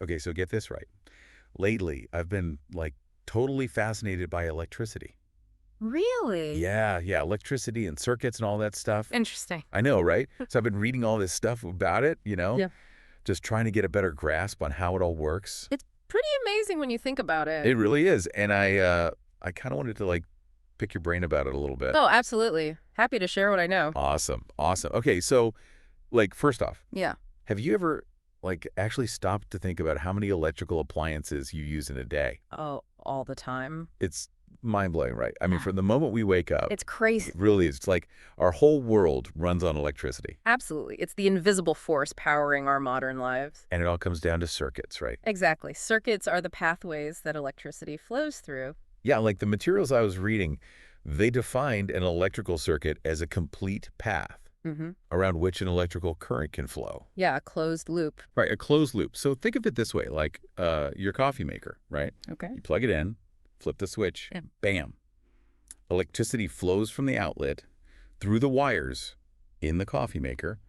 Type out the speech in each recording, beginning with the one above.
Okay, so get this right. Lately, I've been, like, totally fascinated by electricity. Really? Yeah, electricity and circuits and all that stuff. Interesting. I know, right? So I've been reading all this stuff about it, Yeah. just trying to get a better grasp on how it all works. It's pretty amazing when you think about it. It really is, and I kind of wanted to, like, pick your brain about it a little bit. Oh, absolutely. Happy to share what I know. Awesome, awesome. Okay, so, like, first off, Yeah. have you ever, like, actually stopped to think about how many electrical appliances you use in a day? Oh, all the time. It's mind-blowing, right? I mean, Yeah. from the moment we wake up, It's crazy. it really is. It's like our whole world runs on electricity, Absolutely. It's the invisible force powering our modern lives. and it all comes down to circuits, right? Exactly. Circuits are the pathways that electricity flows through. Yeah, like the materials I was reading, they defined an electrical circuit as a complete path Mm-hmm. around which an electrical current can flow. Yeah, a closed loop. Right, a closed loop. So think of it this way, like your coffee maker, right? Okay. You plug it in, flip the switch, Yeah. bam. Electricity flows from the outlet through the wires in the coffee maker,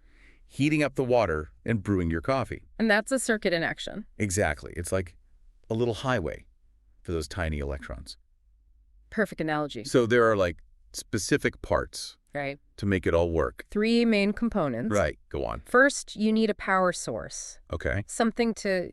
heating up the water and brewing your coffee. And that's a circuit in action. Exactly. It's like a little highway for those tiny electrons. Perfect analogy. So there are like specific parts Right. to make it all work. 3 main components. Right. Go on. First, you need a power source. Okay. Something to,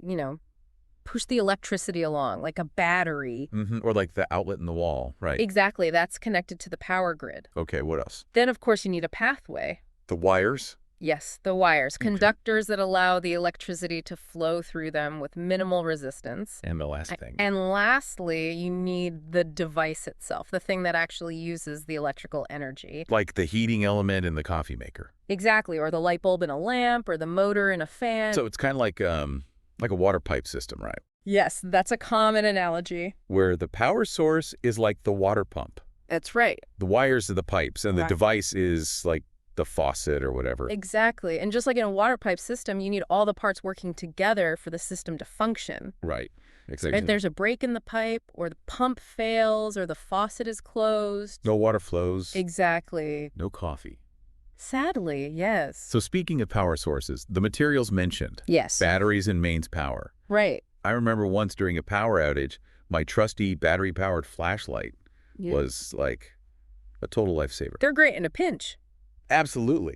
push the electricity along, like a battery. Or like the outlet in the wall. Right. Exactly. That's connected to the power grid. Okay. What else? Then, of course, you need a pathway. The wires. Yes, the wires, Okay. conductors that allow the electricity to flow through them with minimal resistance. And the last thing. And lastly, you need the device itself, the thing that actually uses the electrical energy. Like the heating element in the coffee maker. Exactly, or the light bulb in a lamp, or the motor in a fan. So it's kind of like a water pipe system, right? Yes, that's a common analogy. Where the power source is like the water pump. That's right. The wires are the pipes, and the Right. device is like the faucet or whatever. Exactly. And just like in a water pipe system, you need all the parts working together for the system to function. Right. If Exactly. there's a break in the pipe, or the pump fails, or the faucet is closed. No water flows. Exactly. No coffee. Sadly, yes. So speaking of power sources, the materials mentioned, Yes. batteries and mains power. Right. I remember once during a power outage, my trusty battery-powered flashlight Yeah. was like a total lifesaver. They're great in a pinch. Absolutely.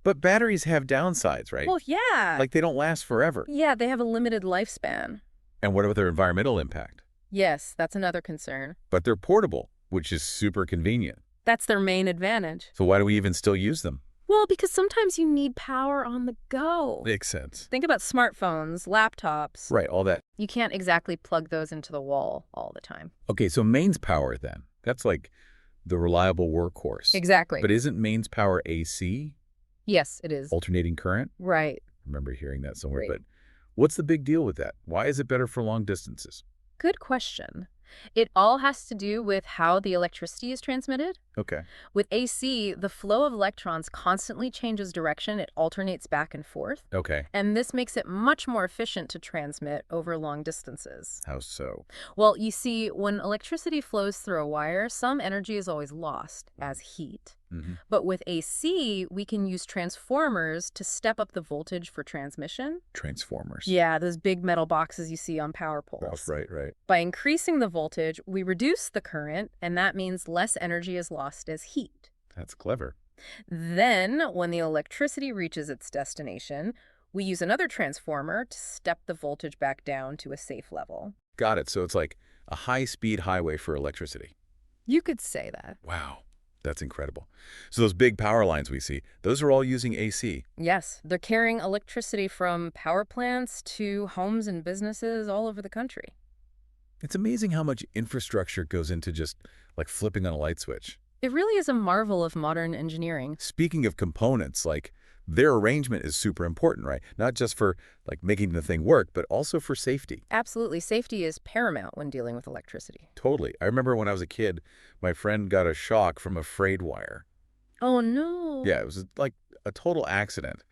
But batteries have downsides, right? Well, yeah. Like they don't last forever. Yeah, they have a limited lifespan. And what about their environmental impact? Yes, that's another concern. But they're portable, which is super convenient. That's their main advantage. So why do we even still use them? Well, because sometimes you need power on the go. Makes sense. Think about smartphones, laptops. Right, all that. You can't exactly plug those into the wall all the time. Okay, so mains power then. That's like the reliable workhorse. Exactly. But isn't mains power AC, Yes, it is. alternating current? Right. I remember hearing that somewhere. Right. But what's the big deal with that? Why is it better for long distances? Good question. It all has to do with how the electricity is transmitted. Okay. With AC, the flow of electrons constantly changes direction. It alternates back and forth. Okay. And this makes it much more efficient to transmit over long distances. How so? Well, you see, when electricity flows through a wire, some energy is always lost as heat. Mm-hmm. But with AC, we can use transformers to step up the voltage for transmission. Transformers. Yeah, those big metal boxes you see on power poles. Right, right. By increasing the voltage, we reduce the current, and that means less energy is lost as heat. That's clever. Then, when the electricity reaches its destination, we use another transformer to step the voltage back down to a safe level. Got it. So it's like a high-speed highway for electricity. You could say that. Wow. That's incredible. So those big power lines we see, those are all using AC. Yes, they're carrying electricity from power plants to homes and businesses all over the country. It's amazing how much infrastructure goes into just like flipping on a light switch. It really is a marvel of modern engineering. Speaking of components, like their arrangement is super important, right? Not just for like making the thing work, but also for safety. Absolutely, safety is paramount when dealing with electricity. Totally. I remember when I was a kid, my friend got a shock from a frayed wire. Oh, no. Yeah, it was like a total accident,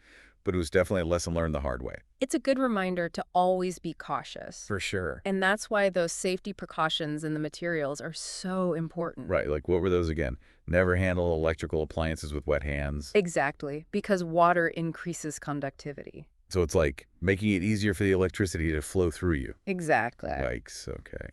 but it was definitely a lesson learned the hard way. It's a good reminder to always be cautious. For sure. And that's why those safety precautions in the materials are so important. Right, like what were those again? Never handle electrical appliances with wet hands. Exactly, because water increases conductivity. So it's like making it easier for the electricity to flow through you. Exactly. Yikes. Okay.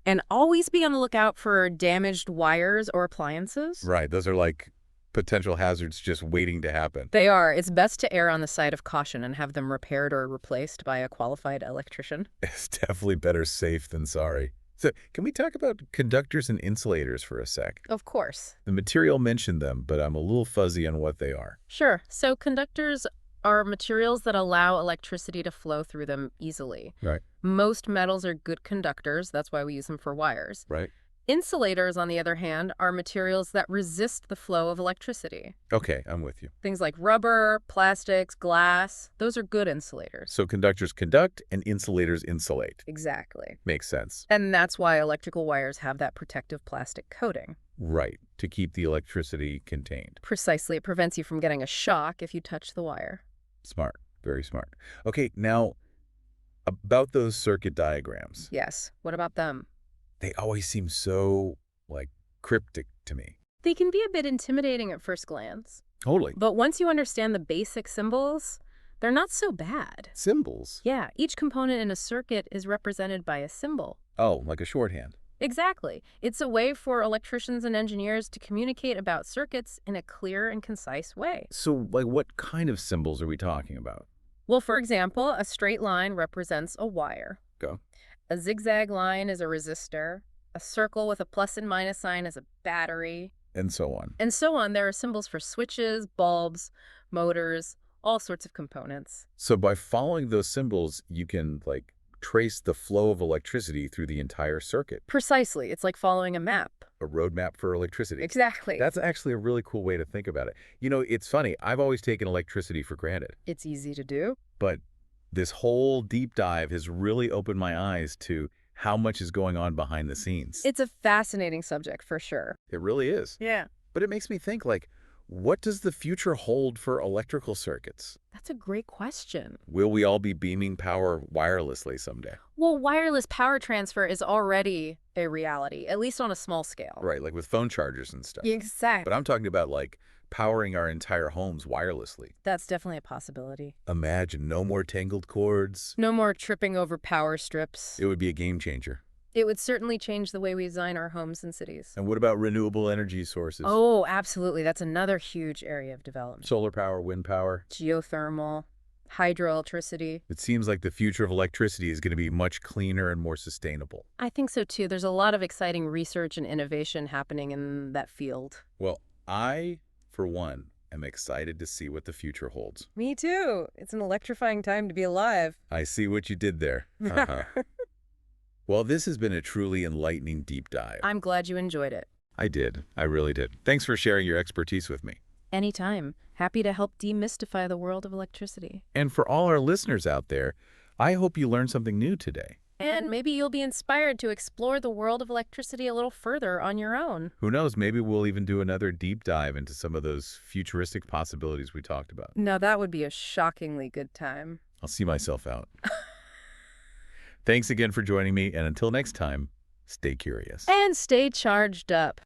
And always be on the lookout for damaged wires or appliances. Right. Those are like potential hazards just waiting to happen. They are. It's best to err on the side of caution and have them repaired or replaced by a qualified electrician. It's definitely better safe than sorry. So can we talk about conductors and insulators for a sec? Of course. The material mentioned them, but I'm a little fuzzy on what they are. Sure. So conductors are materials that allow electricity to flow through them easily. Right. Most metals are good conductors. That's why we use them for wires. Right. Insulators, on the other hand, are materials that resist the flow of electricity. Okay, I'm with you. Things like rubber, plastics, glass, those are good insulators. So conductors conduct and insulators insulate. Exactly. Makes sense. And that's why electrical wires have that protective plastic coating. Right, to keep the electricity contained. Precisely. It prevents you from getting a shock if you touch the wire. Smart, very smart. Okay, now about those circuit diagrams. Yes. What about them? They always seem so, like, cryptic to me. They can be a bit intimidating at first glance. Totally. But once you understand the basic symbols, they're not so bad. Symbols? Yeah, each component in a circuit is represented by a symbol. Oh, like a shorthand. Exactly. It's a way for electricians and engineers to communicate about circuits in a clear and concise way. So, like, what kind of symbols are we talking about? Well, for example, a straight line represents a wire. Go. A zigzag line is a resistor. A circle with a plus and minus sign is a battery. And so on. And so on. There are symbols for switches, bulbs, motors, all sorts of components. So by following those symbols, you can, like, trace the flow of electricity through the entire circuit. Precisely. It's like following a map. A roadmap for electricity. Exactly. That's actually a really cool way to think about it. You know, it's funny. I've always taken electricity for granted. It's easy to do. But this whole deep dive has really opened my eyes to how much is going on behind the scenes. It's a fascinating subject for sure. It really is. Yeah. But it makes me think, like, what does the future hold for electrical circuits? That's a great question. Will we all be beaming power wirelessly someday? Well, wireless power transfer is already a reality, at least on a small scale. Right, like with phone chargers and stuff. Exactly. But I'm talking about, like, powering our entire homes wirelessly. That's definitely a possibility. Imagine no more tangled cords. No more tripping over power strips. It would be a game changer. It would certainly change the way we design our homes and cities. And what about renewable energy sources? Oh, absolutely. That's another huge area of development. Solar power, wind power. Geothermal, hydroelectricity. It seems like the future of electricity is going to be much cleaner and more sustainable. I think so too. There's a lot of exciting research and innovation happening in that field. Well, I, for one, am excited to see what the future holds. Me too. It's an electrifying time to be alive. I see what you did there. Well, this has been a truly enlightening deep dive. I'm glad you enjoyed it. I did. I really did. Thanks for sharing your expertise with me. Anytime. Happy to help demystify the world of electricity. And for all our listeners out there, I hope you learned something new today. And maybe you'll be inspired to explore the world of electricity a little further on your own. Who knows, maybe we'll even do another deep dive into some of those futuristic possibilities we talked about. Now that would be a shockingly good time. I'll see myself out. Thanks again for joining me, and until next time, stay curious. And stay charged up.